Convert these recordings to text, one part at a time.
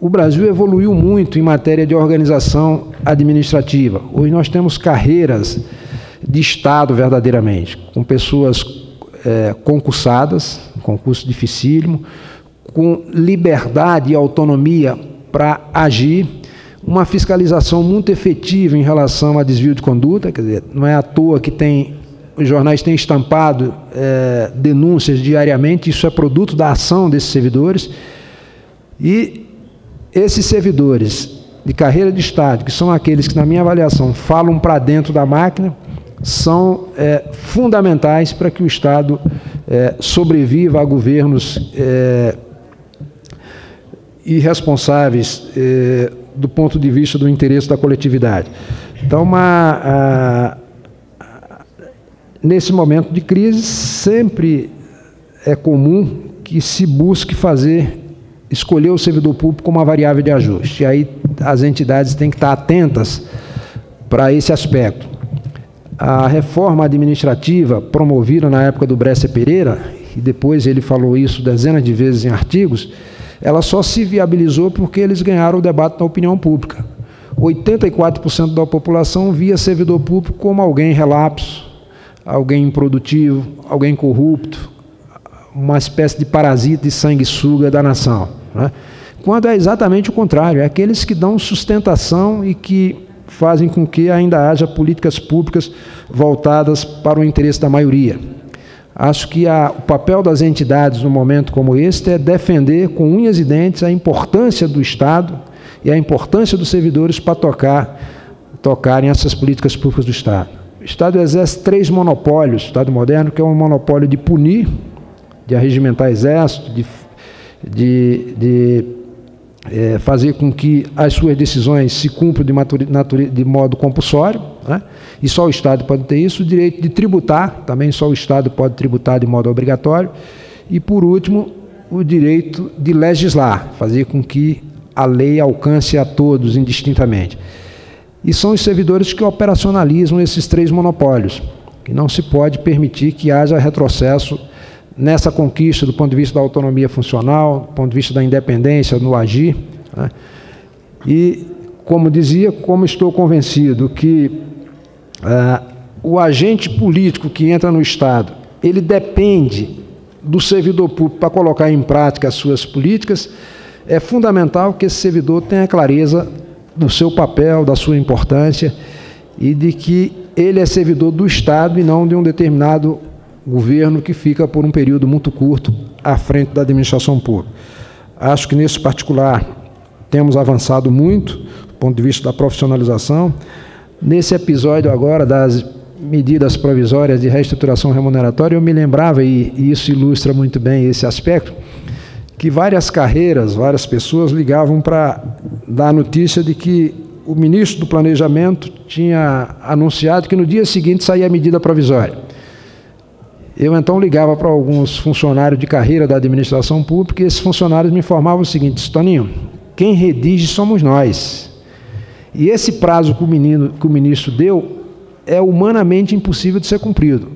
o Brasil evoluiu muito em matéria de organização administrativa. Hoje nós temos carreiras de Estado verdadeiramente, com pessoas concursadas, concurso dificílimo, com liberdade e autonomia para agir, uma fiscalização muito efetiva em relação a desvio de conduta, quer dizer, não é à toa que os jornais têm estampado denúncias diariamente, isso é produto da ação desses servidores, e esses servidores de carreira de Estado, que são aqueles que, na minha avaliação, falam para dentro da máquina, são fundamentais para que o Estado sobreviva a governos irresponsáveis do ponto de vista do interesse da coletividade. Então, nesse momento de crise, sempre é comum que se busque escolher o servidor público como uma variável de ajuste. E aí as entidades têm que estar atentas para esse aspecto. A reforma administrativa promovida na época do Bresser Pereira, e depois ele falou isso dezenas de vezes em artigos, ela só se viabilizou porque eles ganharam o debate na opinião pública. 84% da população via servidor público como alguém relapso, alguém improdutivo, alguém corrupto, uma espécie de parasita e sanguessuga da nação, né? Quando é exatamente o contrário, é aqueles que dão sustentação e que fazem com que ainda haja políticas públicas voltadas para o interesse da maioria. Acho que o papel das entidades num momento como este é defender com unhas e dentes a importância do Estado e a importância dos servidores para tocarem essas políticas públicas do Estado. O Estado exerce 3 monopólios, o Estado moderno, que é um monopólio de punir, de arregimentar exército, de fazer com que as suas decisões se cumpram de modo compulsório, né? E só o Estado pode ter isso. O direito de tributar, também só o Estado pode tributar de modo obrigatório. E, por último, o direito de legislar, fazer com que a lei alcance a todos indistintamente. E são os servidores que operacionalizam esses 3 monopólios, que não se pode permitir que haja retrocesso nessa conquista do ponto de vista da autonomia funcional, do ponto de vista da independência no agir, né? E, como dizia, como estou convencido que o agente político que entra no Estado, ele depende do servidor público para colocar em prática as suas políticas, é fundamental que esse servidor tenha clareza do seu papel, da sua importância e de que ele é servidor do Estado e não de um determinado governo que fica por um período muito curto à frente da administração pública. Acho que, nesse particular, temos avançado muito do ponto de vista da profissionalização. Nesse episódio agora das medidas provisórias de reestruturação remuneratória, eu me lembrava, e isso ilustra muito bem esse aspecto, que várias carreiras, várias pessoas ligavam para dar notícia de que o ministro do Planejamento tinha anunciado que no dia seguinte saía a medida provisória. Eu então ligava para alguns funcionários de carreira da administração pública e esses funcionários me informavam o seguinte: Toninho, quem redige somos nós. E esse prazo que o ministro deu é humanamente impossível de ser cumprido.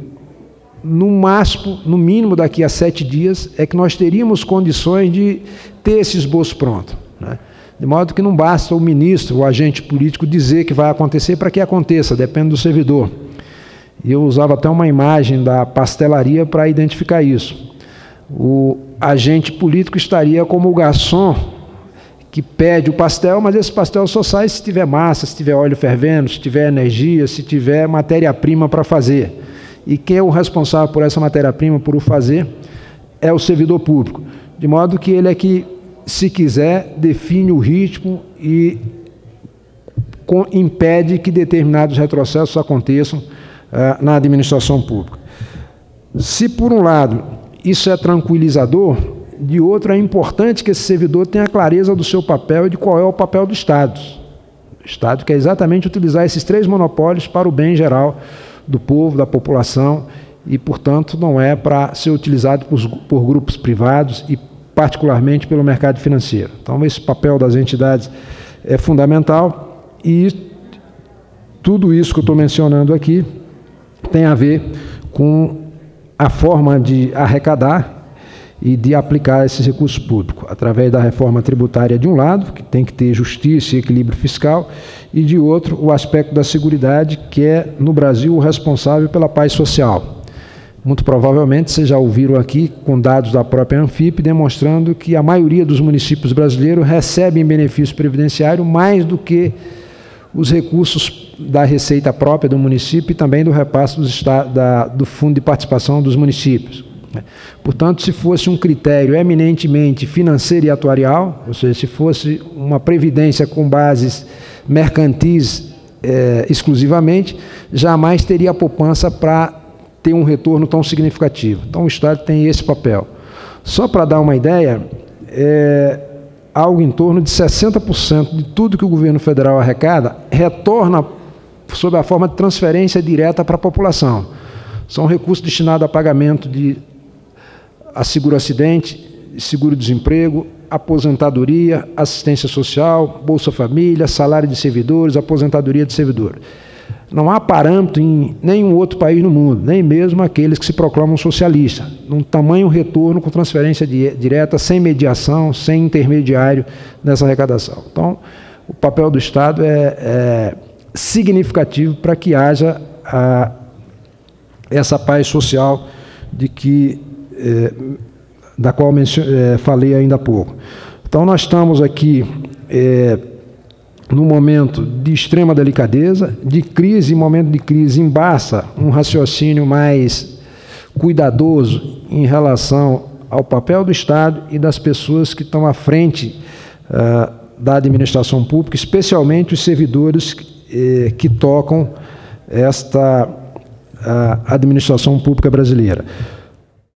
No máximo, no mínimo daqui a 7 dias, é que nós teríamos condições de ter esse esboço pronto, né? De modo que não basta o ministro, o agente político, dizer que vai acontecer para que aconteça, depende do servidor. E eu usava até uma imagem da pastelaria para identificar isso. O agente político estaria como o garçom que pede o pastel, mas esse pastel só sai se tiver massa, se tiver óleo fervendo, se tiver energia, se tiver matéria-prima para fazer. E quem é o responsável por essa matéria-prima, por o fazer, é o servidor público. De modo que ele é que, se quiser, define o ritmo e impede que determinados retrocessos aconteçam na administração pública. Se, por um lado, isso é tranquilizador, de outro, é importante que esse servidor tenha clareza do seu papel e de qual é o papel do Estado. O Estado quer exatamente utilizar esses 3 monopólios para o bem geral do povo, da população, e, portanto, não é para ser utilizado por grupos privados e, particularmente, pelo mercado financeiro. Então, esse papel das entidades é fundamental e tudo isso que eu estou mencionando aqui tem a ver com a forma de arrecadar e de aplicar esses recursos públicos, através da reforma tributária de um lado, que tem que ter justiça e equilíbrio fiscal, e de outro, o aspecto da seguridade, que é, no Brasil, o responsável pela paz social. Muito provavelmente, vocês já ouviram aqui, com dados da própria Anfip, demonstrando que a maioria dos municípios brasileiros recebem benefício previdenciário mais do que os recursos da receita própria do município e também do repasse do Fundo de Participação dos municípios. Portanto, se fosse um critério eminentemente financeiro e atuarial, ou seja, se fosse uma previdência com bases mercantis exclusivamente, jamais teria a poupança para ter um retorno tão significativo. Então, o Estado tem esse papel. Só para dar uma ideia, algo em torno de 60% de tudo que o governo federal arrecada retorna sob a forma de transferência direta para a população. São recursos destinados a pagamento de seguro-acidente, seguro-desemprego, aposentadoria, assistência social, Bolsa Família, salário de servidores, aposentadoria de servidores. Não há parâmetro em nenhum outro país no mundo, nem mesmo aqueles que se proclamam socialistas, num tamanho retorno com transferência direta, sem mediação, sem intermediário nessa arrecadação. Então, o papel do Estado é significativo para que haja essa paz social da qual falei ainda há pouco. Então, nós estamos aqui num momento de extrema delicadeza, de crise, em momento de crise, embaça um raciocínio mais cuidadoso em relação ao papel do Estado e das pessoas que estão à frente da administração pública, especialmente os servidores que tocam esta administração pública brasileira.